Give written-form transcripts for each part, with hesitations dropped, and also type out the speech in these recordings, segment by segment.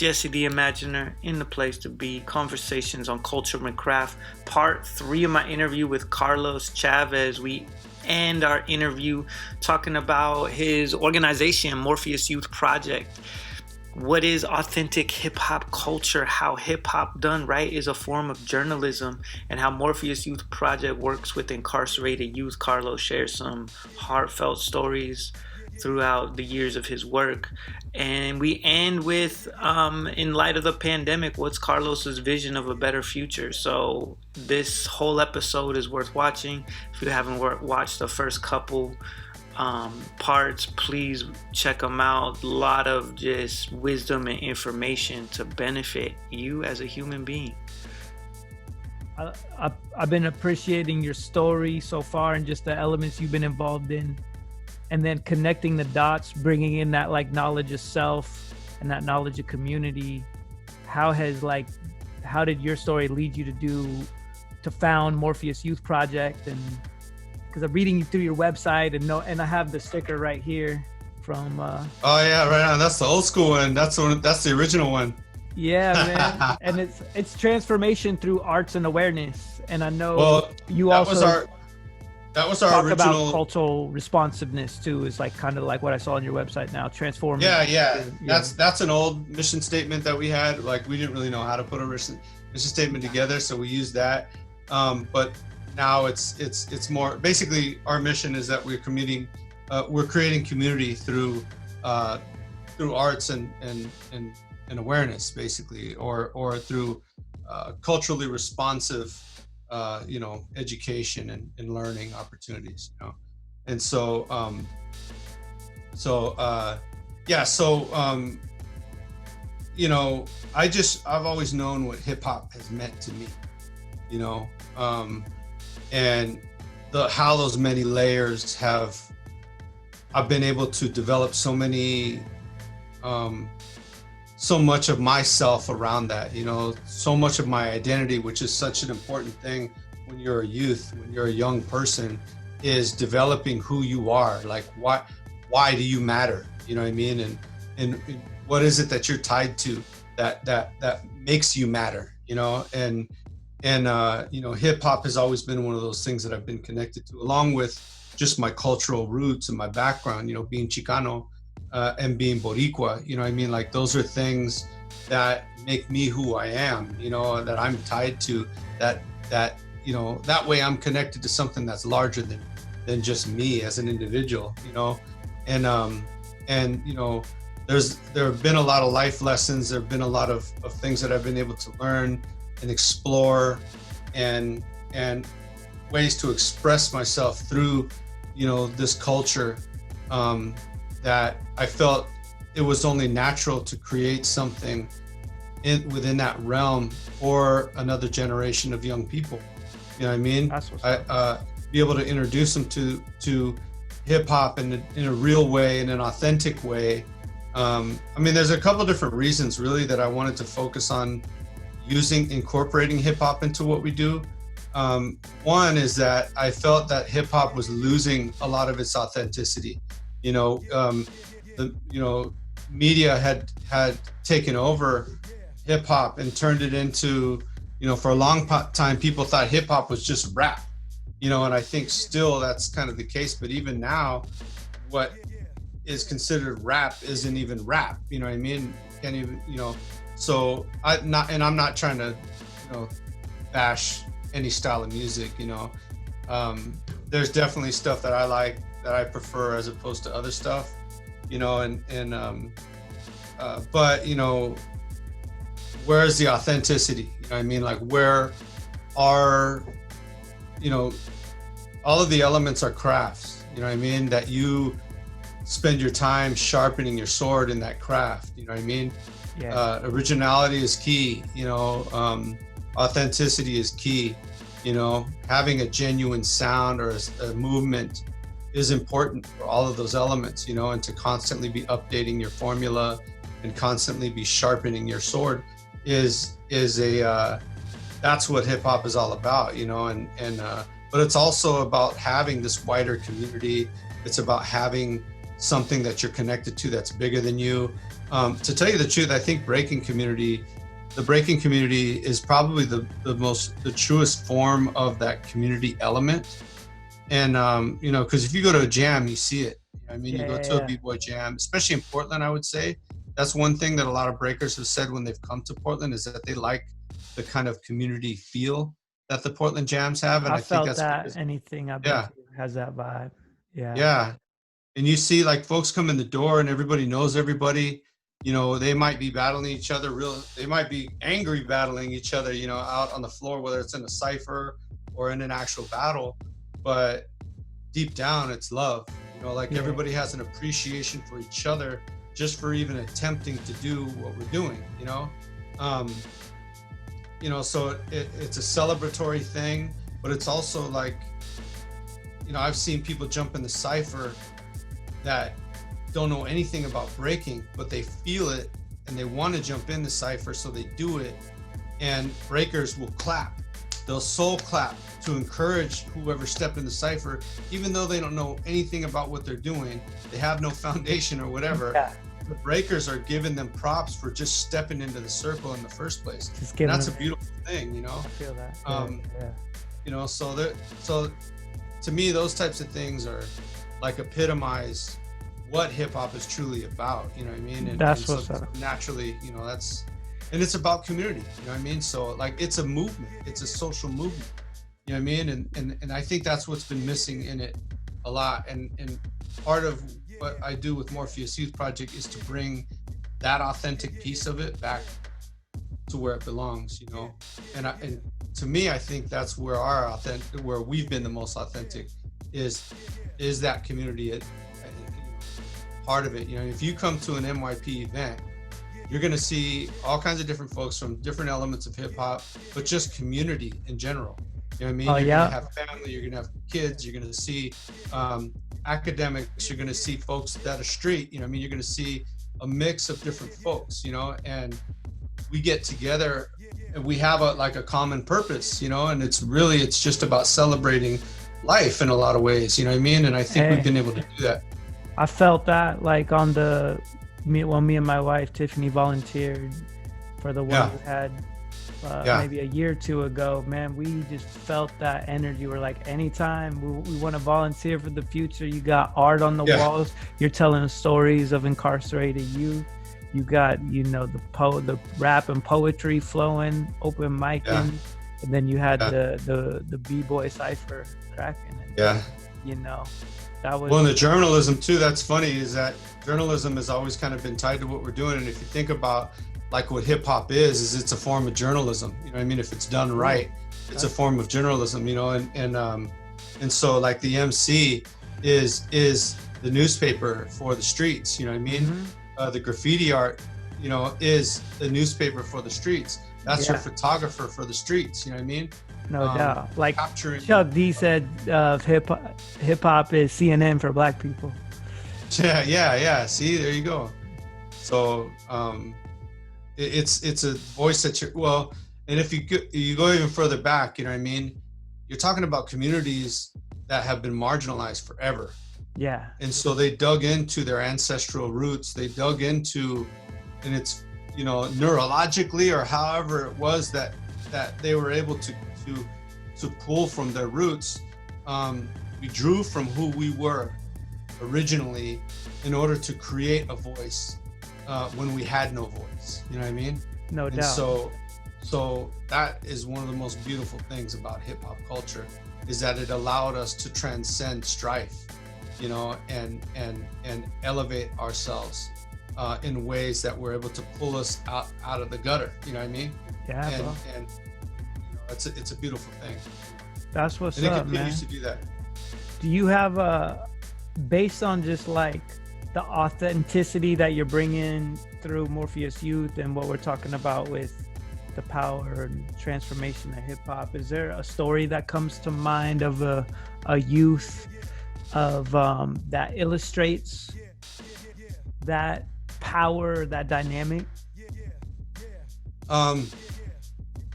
Jesse the Imaginer in the place to be. Conversations on culture and craft. Part 3 of my interview with Carlos Chavez. We end our interview talking about his organization, Morpheus Youth Project. What is authentic hip-hop culture? How hip-hop done right is a form of journalism, and how Morpheus Youth Project works with incarcerated youth. Carlos shares some heartfelt stories throughout the years of his work. And we end with, in light of the pandemic, what's Carlos's vision of a better future? So this whole episode is worth watching. If you haven't watched the first couple parts, please check them out. A lot of just wisdom and information to benefit you as a human being. I've been appreciating your story so far and just the elements you've been involved in, and then connecting the dots, bringing in that like knowledge of self and that knowledge of community. How did your story lead you to found Morpheus Youth Project? And because I'm reading through your website and I have the sticker right here from oh yeah, right on. That's the old school one. That's the original one. Yeah, man. And it's transformation through arts and awareness. And I know that was our talk original about cultural responsiveness too, is like kind of like what I saw on your website now, transforming. Yeah. That's an old mission statement that we had. Like, we didn't really know how to put a mission statement together, so we used that. But now it's more basically, our mission is that we're creating community through arts and awareness, basically, or through culturally responsive education and learning opportunities, and so I've always known what hip hop has meant to me, and how those many layers I've been able to develop so much of myself around that, so much of my identity, which is such an important thing when you're a youth, when you're a young person, is developing who you are. Like, why do you matter? You know what I mean? And what is it that you're tied to that makes you matter? And hip hop has always been one of those things that I've been connected to, along with just my cultural roots and my background, being Chicano. And being Boricua, like, those are things that make me who I am, that I'm tied to, that way I'm connected to something that's larger than just me as an individual, and there have been a lot of life lessons. There have been a lot of things that I've been able to learn and explore, and ways to express myself through, this culture, that I felt it was only natural to create something within that realm for another generation of young people. You know what I mean? That's what's up. Be able to introduce them to hip hop in a real way, in an authentic way. There's a couple different reasons really that I wanted to focus on incorporating hip hop into what we do. One is that I felt that hip hop was losing a lot of its authenticity. Media had taken over hip hop and turned it into, for a long time, people thought hip hop was just rap, and I think still that's kind of the case. But even now, what is considered rap isn't even rap. You know what I mean? Can't even, So I'm not trying to, bash any style of music. There's definitely stuff that I like, that I prefer as opposed to other stuff, but where's the authenticity? Like, where are, all of the elements are crafts, that you spend your time sharpening your sword in that craft, Yeah. Originality is key, authenticity is key, having a genuine sound or a movement is important for all of those elements, and to constantly be updating your formula and constantly be sharpening your sword is that's what hip hop is all about, but it's also about having this wider community. It's about having something that you're connected to that's bigger than you. To tell you the truth, I think the breaking community is probably the truest form of that community element. And because if you go to a jam, you see it. I mean, you go to a b-boy jam, especially in Portland, I would say. That's one thing that a lot of breakers have said when they've come to Portland, is that they like the kind of community feel that the Portland jams have. And I think felt that's that because, anything I've been to has that vibe. yeah. And you see like folks come in the door and everybody knows everybody. They might be battling each other they might be angry battling each other, out on the floor, whether it's in a cypher or in an actual battle. But deep down, it's love. Everybody has an appreciation for each other just for even attempting to do what we're doing. So it's a celebratory thing, but it's also like, I've seen people jump in the cypher that don't know anything about breaking, but they feel it and they want to jump in the cypher, so they do it. And breakers will clap. They'll soul clap to encourage whoever stepped in the cypher, even though they don't know anything about what they're doing. They have no foundation or whatever. Yeah. The breakers are giving them props for just stepping into the circle in the first place. And that's a beautiful thing, I feel that. So to me, those types of things are like epitomize what hip hop is truly about. You know what I mean? That's what's up. Naturally, and it's about community. You know what I mean? So like, it's a movement. It's a social movement. You know what I mean? And I think that's what's been missing in it a lot. And part of what I do with Morpheus Youth Project is to bring that authentic piece of it back to where it belongs. And to me, I think that's where where we've been the most authentic is that community part of it. If you come to an MYP event, you're going to see all kinds of different folks from different elements of hip hop, but just community in general. You know what I mean? You're going to have family, you're going to have kids, you're going to see academics, you're going to see folks that are street, you're going to see a mix of different folks, and we get together and we have a common purpose, and it's just about celebrating life in a lot of ways, you know what I mean? And I think we've been able to do that. I felt that like me and my wife Tiffany volunteered for the one we had maybe a year or two ago. Man, we just felt that energy. We're like, anytime we want to volunteer for the future, you got art on the walls, you're telling stories of incarcerated youth, you got the rap and poetry flowing, open micing, and then you had the b-boy cypher cracking it. That was and the journalism too. That's funny, is that journalism has always kind of been tied to what we're doing. And if you think about like what hip hop is it's a form of journalism. You know what I mean? If it's done right, it's a form of journalism. And so like the MC is the newspaper for the streets. You know what I mean? Mm-hmm. The graffiti art, is the newspaper for the streets. That's your photographer for the streets. You know what I mean? No doubt. Like Chuck D said, hip hop is CNN for black people. Yeah. See, there you go. So it's a voice that and if you go even further back, you know what I mean? You're talking about communities that have been marginalized forever. Yeah. And so they dug into their ancestral roots. They dug into, and it's, neurologically or however it was that they were able to pull from their roots. We drew from who we were originally in order to create a voice when we had no voice. You know what I mean? No doubt. So that is one of the most beautiful things about hip hop culture, is that it allowed us to transcend strife, and elevate ourselves in ways that were able to pull us out of the gutter. You know what I mean? Yeah. And it's a beautiful thing. That's what's up, man. And it continues to do that. Do you have based on just like the authenticity that you're bringing through Morpheus Youth and what we're talking about with the power and transformation of hip hop, is there a story that comes to mind of a youth of that illustrates that power, that dynamic?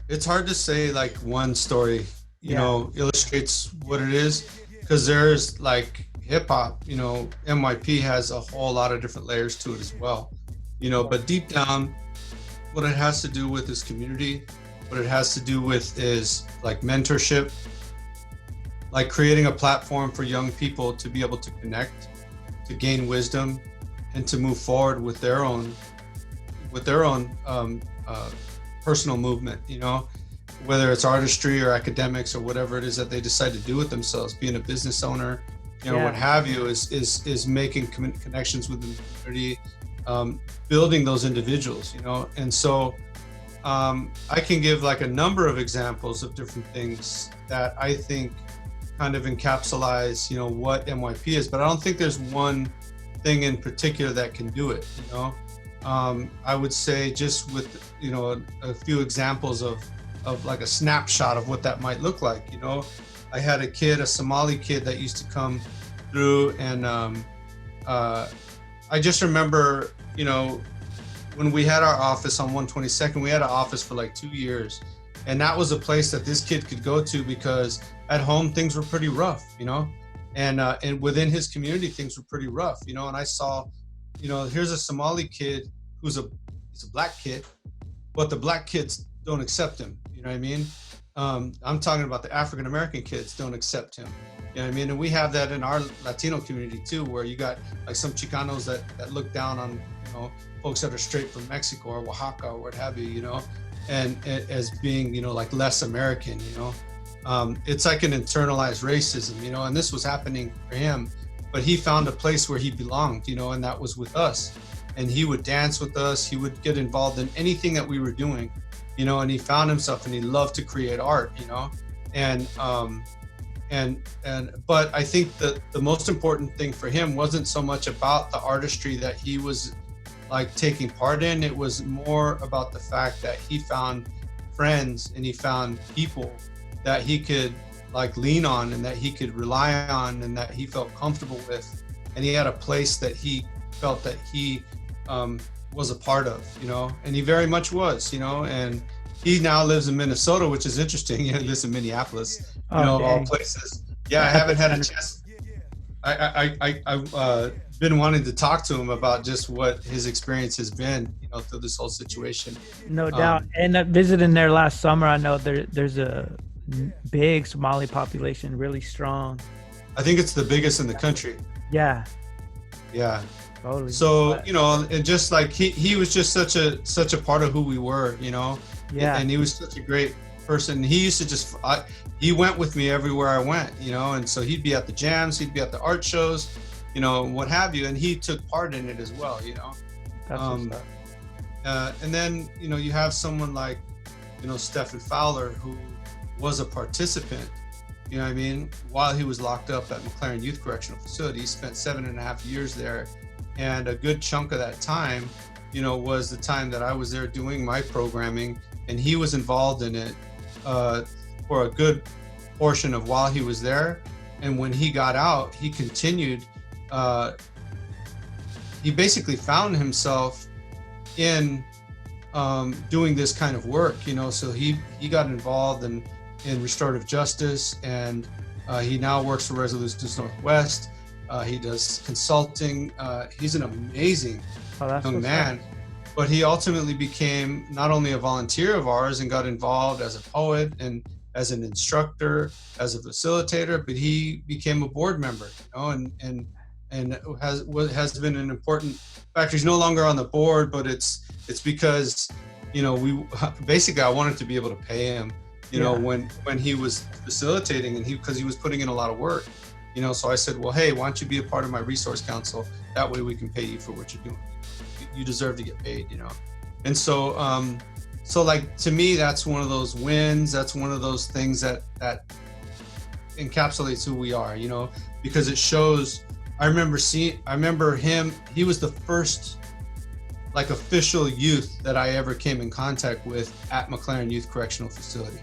It's hard to say like one story, illustrates what it is, because there's like hip hop, you know, NYP has a whole lot of different layers to it as well, you know, but deep down, what it has to do with is community. What it has to do with is like mentorship, like creating a platform for young people to be able to connect, to gain wisdom, and to move forward with their own personal movement, you know, whether it's artistry or academics or whatever it is that they decide to do with themselves, being a business owner, you know, what have you, is making connections with the community, building those individuals, you know. And so I can give like a number of examples of different things that I think kind of encapsulize, you know, what NYP is, but I don't think there's one thing in particular that can do it, you know. I would say just with, you know, a few examples of like a snapshot of what that might look like, you know. I had a kid, a Somali kid that used to come through, and I just remember, you know, when we had our office on 122nd, we had an office for like 2 years. And that was a place that this kid could go to because at home things were pretty rough, you know, and within his community things were pretty rough, you know. And I saw, you know, here's a Somali kid he's a black kid, but the black kids don't accept him, you know what I mean? I'm talking about the African American kids don't accept him, you know what I mean? And we have that in our Latino community too, where you got like some Chicanos that look down on, you know, folks that are straight from Mexico or Oaxaca or what have you, you know, and as being, you know, like less American, you know. It's like an internalized racism, you know, and this was happening for him, but he found a place where he belonged, you know, and that was with us. And he would dance with us, he would get involved in anything that we were doing, you know, and he found himself, and he loved to create art, you know. And but I think that the most important thing for him wasn't so much about the artistry that he was like taking part in. It was more about the fact that he found friends and he found people that he could like lean on and that he could rely on and that he felt comfortable with, and he had a place that he felt that he was a part of, you know, and he very much was, you know. And he now lives in Minnesota, which is interesting. He lives in Minneapolis, you know, of all places. Yeah, I haven't had a chance. I've been wanting to talk to him about just what his experience has been, you know, through this whole situation. No doubt. And visiting there last summer, I know there's a big Somali population, really strong. I think it's the biggest in the country. Yeah. Yeah. Totally. So, you know, and just like he was just such a part of who we were, you know. Yeah. And he was such a great person. He used to just he went with me everywhere I went, you know, and so he'd be at the jams, he'd be at the art shows, you know, what have you, and he took part in it as well, you know. That's what's up. And then, you know, you have someone like, you know, Stephen Fowler, who was a participant, you know what I mean, while he was locked up at McLaren Youth Correctional Facility. He spent 7.5 years there, and a good chunk of that time, you know, was the time that I was there doing my programming, and he was involved in it for a good portion of while he was there. And when he got out, he continued, he basically found himself in doing this kind of work, you know. So he got involved in restorative justice, and he now works for Resolutions Northwest. He does consulting. He's an amazing young man. But he ultimately became not only a volunteer of ours and got involved as a poet and as an instructor, as a facilitator, but he became a board member, you know, and has been an important factor. He's no longer on the board, but it's because, you know, I wanted to be able to pay him, you know, when he was facilitating, and because he was putting in a lot of work, you know. So I said, well, hey, why don't you be a part of my resource council? That way we can pay you for what you're doing. You deserve to get paid, you know. And so so like, to me, that's one of those wins. That's one of those things that encapsulates who we are, you know, because it shows. I remember him. He was the first like official youth that I ever came in contact with at McLaren Youth Correctional Facility,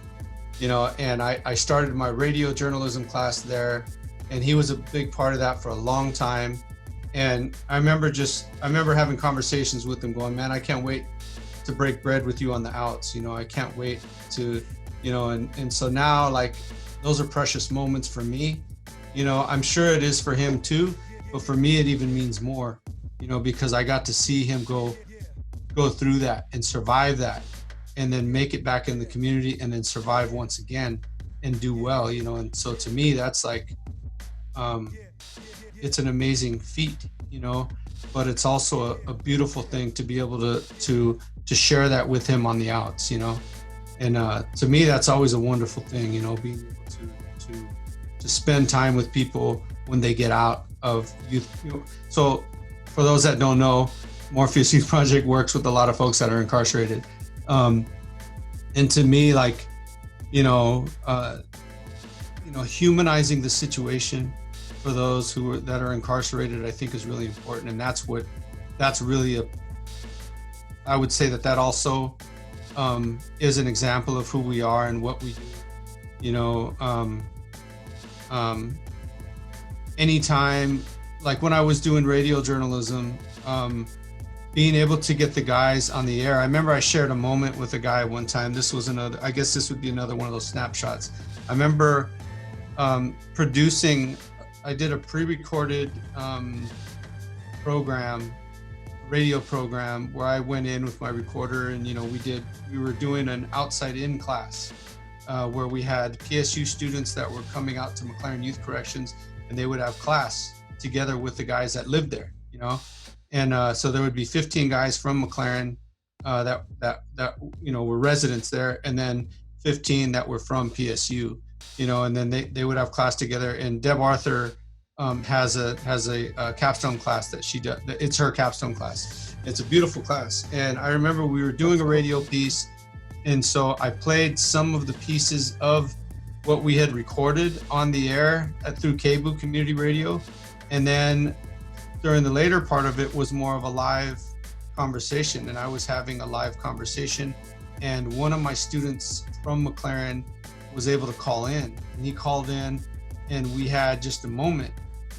you know. And I started my radio journalism class there, and he was a big part of that for a long time. And I remember having conversations with him going, man, I can't wait to break bread with you on the outs, you know. I can't wait to, you know. And so now, like, those are precious moments for me. You know, I'm sure it is for him too, but for me, it even means more, you know, because I got to see him go through that and survive that, and then make it back in the community, and then survive once again and do well, you know. And so to me, that's like, it's an amazing feat, you know, but it's also a beautiful thing to be able to share that with him on the outs, you know. And to me, that's always a wonderful thing, you know, being able to spend time with people when they get out of youth. You know, so for those that don't know, Morpheus Youth Project works with a lot of folks that are incarcerated. And to me, like, humanizing the situation for those that are incarcerated, I think is really important. And that's really I would say that also is an example of who we are and what we do. You know, anytime, like when I was doing radio journalism, being able to get the guys on the air. I remember I shared a moment with a guy one time. This was I guess this would be another one of those snapshots. I remember I did a pre-recorded radio program where I went in with my recorder, and, you know, we were doing an outside in class where we had PSU students that were coming out to McLaren Youth Corrections, and they would have class together with the guys that lived there, you know. And so there would be 15 guys from McLaren that you know, were residents there, and then 15 that were from PSU, you know. And then they would have class together. And Deb Arthur has a capstone class that she does. It's her capstone class. It's a beautiful class. And I remember we were doing a radio piece, and so I played some of the pieces of what we had recorded on the air through KBOO Community Radio. And then during the later part of it was more of a live conversation, and I was having a live conversation, and one of my students from McLaren was able to call in, and he called in, and we had just a moment,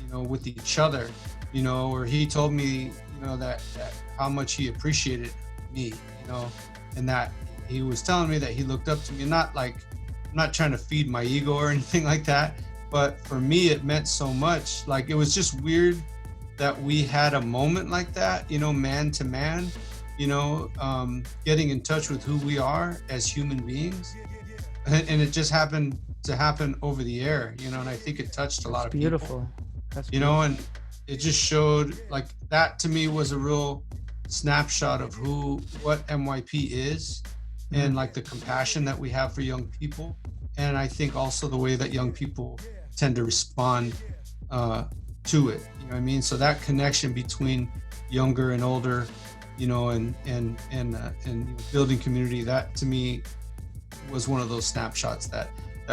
you know, with each other, you know, where he told me, you know, that how much he appreciated me, you know, and that he was telling me that he looked up to me. Not like, I'm not trying to feed my ego or anything like that, but for me it meant so much. Like, it was just weird that we had a moment like that, you know, man to man, you know, getting in touch with who we are as human beings. And it just happened to happen over the air, you know, and I think it touched a lot of beautiful. people. That's you know, and it just showed, like, that to me was a real snapshot of what MYP is, and like the compassion that we have for young people. And I think also the way that young people tend to respond to it, you know what I mean? So that connection between younger and older, you know, and building community, that to me was one of those snapshots that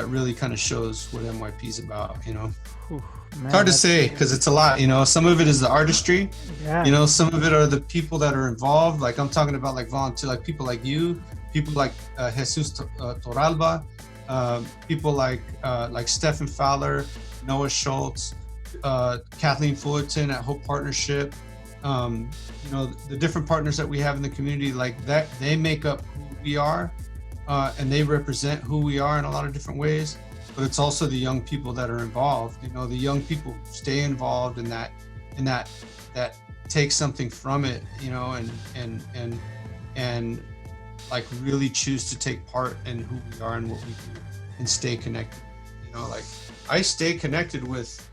really kind of shows what MYP is about, you know. Man, it's hard to say because it's a lot, you know. Some of it is the artistry, yeah. You know, some of it are the people that are involved. Like, I'm talking about like volunteer, like people like you, people like Jesus Toralba, people like Stephen Fowler, Noah Schultz, Kathleen Fullerton at Hope Partnership, you know, the different partners that we have in the community, like that, they make up who we are, and they represent who we are in a lot of different ways. But it's also the young people that are involved, you know, the young people stay involved in that take something from it, you know, and like really choose to take part in who we are and what we do, and stay connected. You know, like, I stay connected with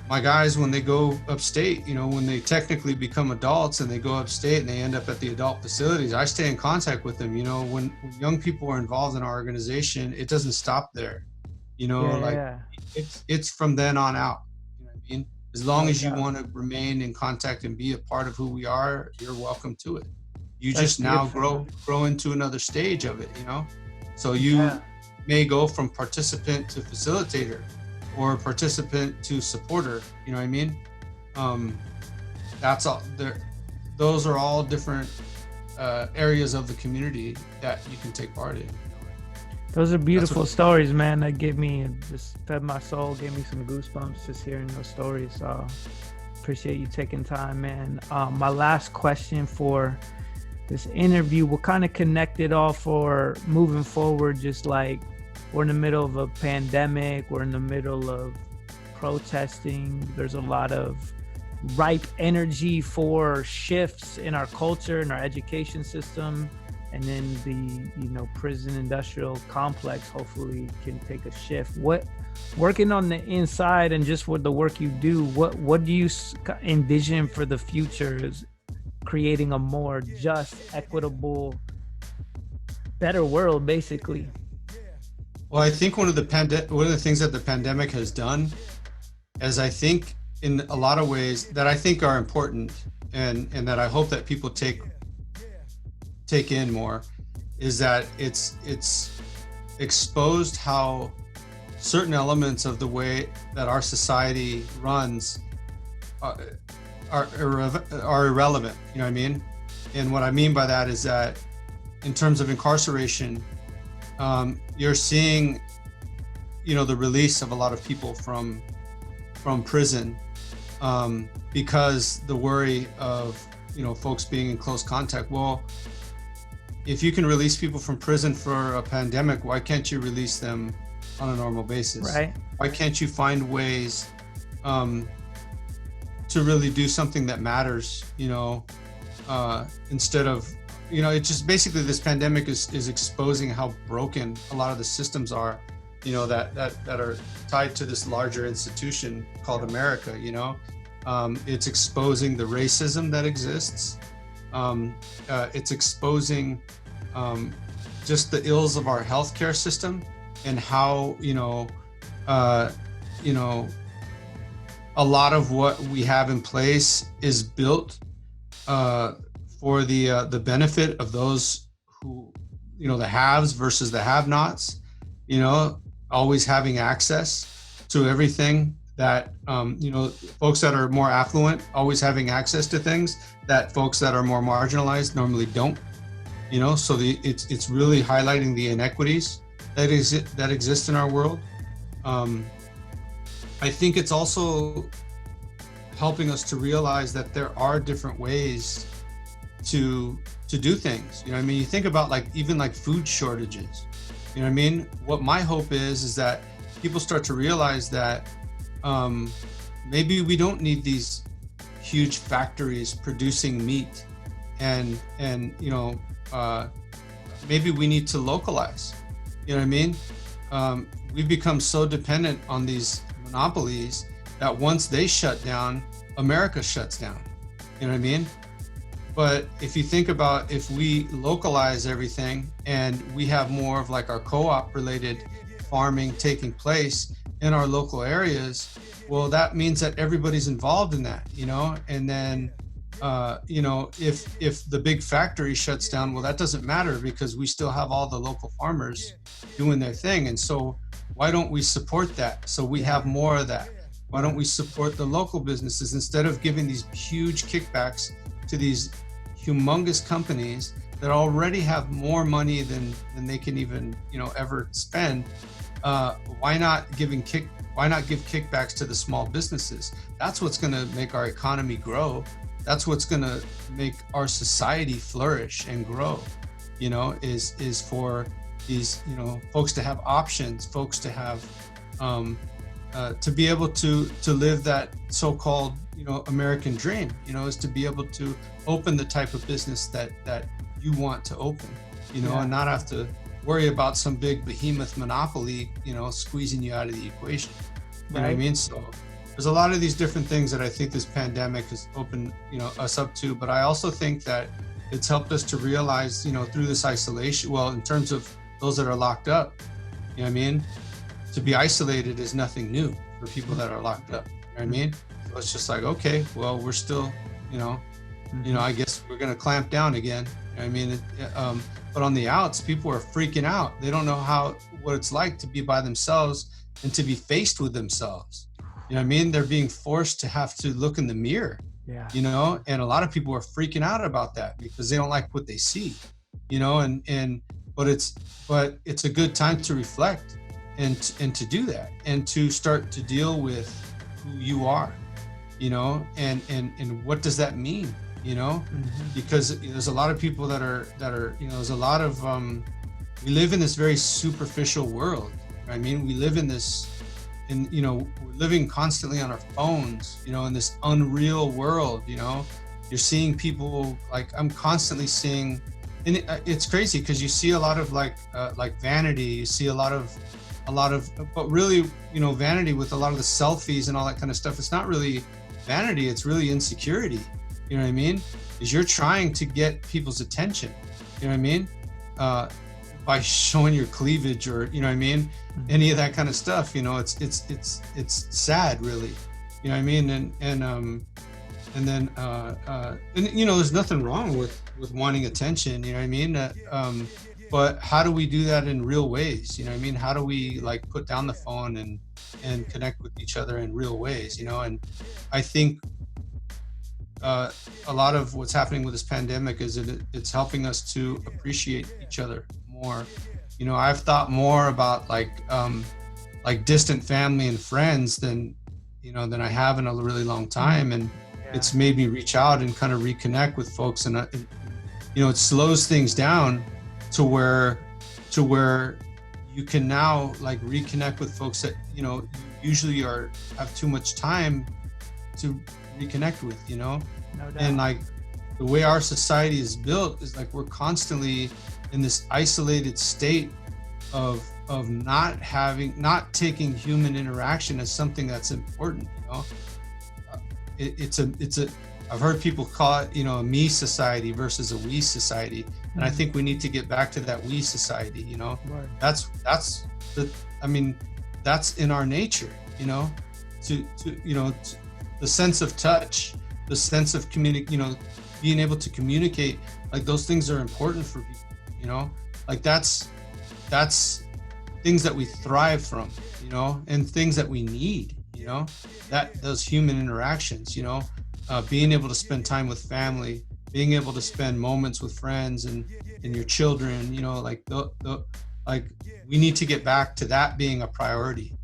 my guys when they go upstate, you know, when they technically become adults and they go upstate and they end up at the adult facilities. I stay in contact with them, you know. When young people are involved in our organization, it doesn't stop there, you know. It's from then on out, you know what I mean? As long as you want to remain in contact and be a part of who we are, you're welcome to it. You just now grow into another stage of it, you know. So you may go from participant to facilitator, or participant to supporter, you know what I mean? That's all. Those are all different areas of the community that you can take part in. Those are beautiful stories, man. That just fed my soul, gave me some goosebumps just hearing those stories. So appreciate you taking time, man. My last question for this interview, we'll kind of connect it all for moving forward, just like we're in the middle of a pandemic, we're in the middle of protesting, there's a lot of ripe energy for shifts in our culture, in our education system, and then the prison industrial complex hopefully can take a shift. What, working on the inside and just with the work you do, what do you envision for the future? Is creating a more just, equitable, better world, basically? Well, I think one of the things that the pandemic has done is, I think, in a lot of ways that I think are important and that I hope that people take in more, is that it's exposed how certain elements of the way that our society runs are irrelevant. You know what I mean? And what I mean by that is that in terms of incarceration, you're seeing, the release of a lot of people from prison, because the worry of, folks being in close contact. Well, if you can release people from prison for a pandemic, why can't you release them on a normal basis? Right. Why can't you find ways to really do something that matters, instead of, it's just basically, this pandemic is exposing how broken a lot of the systems are, that are tied to this larger institution called America. It's exposing the racism that exists. It's exposing just the ills of our healthcare system, and how a lot of what we have in place is built for the benefit of those who, the haves versus the have-nots. Always having access to everything that folks that are more affluent always having access to things that folks that are more marginalized normally don't. So it's really highlighting the inequities that exist in our world. I think it's also helping us to realize that there are different ways to do things. You think about even food shortages. What my hope is that people start to realize that maybe we don't need these huge factories producing meat, and maybe we need to localize. We've become so dependent on these monopolies that once they shut down, America shuts down. But if you think about, if we localize everything and we have more of our co-op related farming taking place in our local areas, well, that means that everybody's involved in that, and then, if the big factory shuts down, well, that doesn't matter, because we still have all the local farmers doing their thing. And so why don't we support that? So we have more of that. Why don't we support the local businesses instead of giving these huge kickbacks to these humongous companies that already have more money than they can even, ever spend? Why not give kickbacks to the small businesses? That's what's going to make our economy grow. That's what's going to make our society flourish and grow. Is for these, folks to have options, folks to have, to be able to live that so-called, American dream, is to be able to open the type of business that you want to open, and not have to worry about some big behemoth monopoly, squeezing you out of the equation. You know what I mean? So there's a lot of these different things that I think this pandemic has opened, us up to. But I also think that it's helped us to realize, through this isolation, well, in terms of those that are locked up, to be isolated is nothing new for people that are locked up. You know what I mean? So it's just okay, well, we're still, I guess we're going to clamp down again. You know what I mean? But on the outs, people are freaking out. They don't know what it's like to be by themselves and to be faced with themselves. You know what I mean? They're being forced to have to look in the mirror. Yeah. And a lot of people are freaking out about that because they don't like what they see. But it's a good time to reflect and to do that and to start to deal with who you are, and what does that mean, because there's a lot of people that are, there's a lot of we live in this very superficial world. I mean, we live in this, we're living constantly on our phones, in this unreal world. You're seeing people, like, I'm constantly seeing, and it's crazy because you see a lot of like vanity. You see a lot of, but really, vanity with a lot of the selfies and all that kind of stuff. It's not really vanity. It's really insecurity. You know what I mean? Is you're trying to get people's attention. You know what I mean? By showing your cleavage, or you know what I mean, any of that kind of stuff. It's sad, really. You know what I mean? And then there's nothing wrong with wanting attention. You know what I mean? But how do we do that in real ways? You know what I mean? How do we like put down the phone and connect with each other in real ways? And I think a lot of what's happening with this pandemic is it's helping us to appreciate each other more. I've thought more about like distant family and friends than I have in a really long time, and it's made me reach out and kind of reconnect with folks, and it slows things down to where you can now like reconnect with folks that you usually have too much time to reconnect with. No doubt. And like the way our society is built is like we're constantly in this isolated state of not taking human interaction as something that's important. I've heard people call it a me society versus a we society, and I think we need to get back to that we society. Right. That's in our nature. To the sense of touch, the sense of being able to communicate, like those things are important for people. Like that's things that we thrive from, and things that we need. That those human interactions, being able to spend time with family, being able to spend moments with friends and your children, like we need to get back to that being a priority,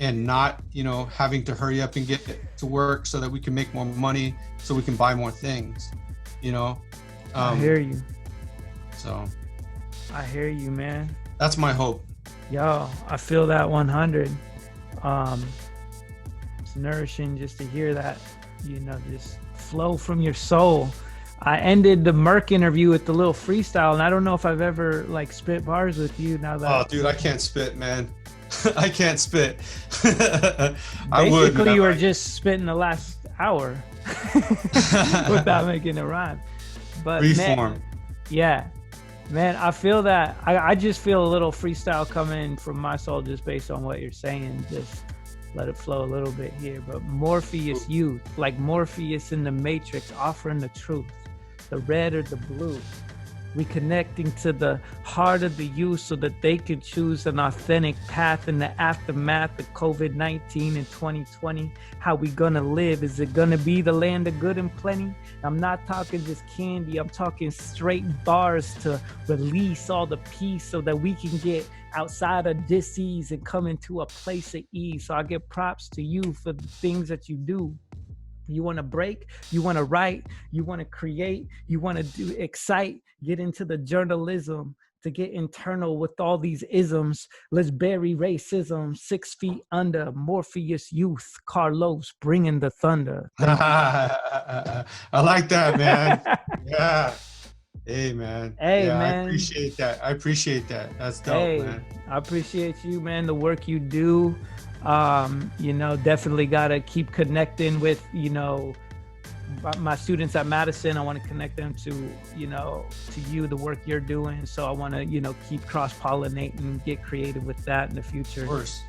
and not, having to hurry up and get to work so that we can make more money, so we can buy more things, I hear you. So I hear you, man. That's my hope. Yo, I feel that 100. It's nourishing just to hear that, just flow from your soul. I ended the Merc interview with the little freestyle, and I don't know if I've ever like spit bars with you now that. Oh, dude, I can't spit, man. I can't spit. Basically, you were just spitting the last hour without making a rhyme. But reform. Man, I feel that. I just feel a little freestyle coming from my soul just based on what you're saying. Just let it flow a little bit here. But Morpheus youth, like Morpheus in the Matrix, offering the truth, the red or the blue, reconnecting to the heart of the youth so that they can choose an authentic path in the aftermath of COVID-19 in 2020. How we gonna live? Is it gonna be the land of good and plenty? I'm not talking just candy, I'm talking straight bars to release all the peace so that we can get outside of dis-ease and come into a place of ease. So I give props to you for the things that you do. You want to break, you want to write, you want to create, you want to excite, get into the journalism to get internal with all these isms. Let's bury racism 6 feet under. Morpheus youth, Carlos bringing the thunder. I like that, man. Yeah. Hey, man. Hey, yeah, man. I appreciate that. That's dope, man. I appreciate you, man, the work you do. Definitely got to keep connecting with, my students at Madison. I want to connect them to you, the work you're doing. So I want to, keep cross-pollinating, get creative with that in the future. Of course.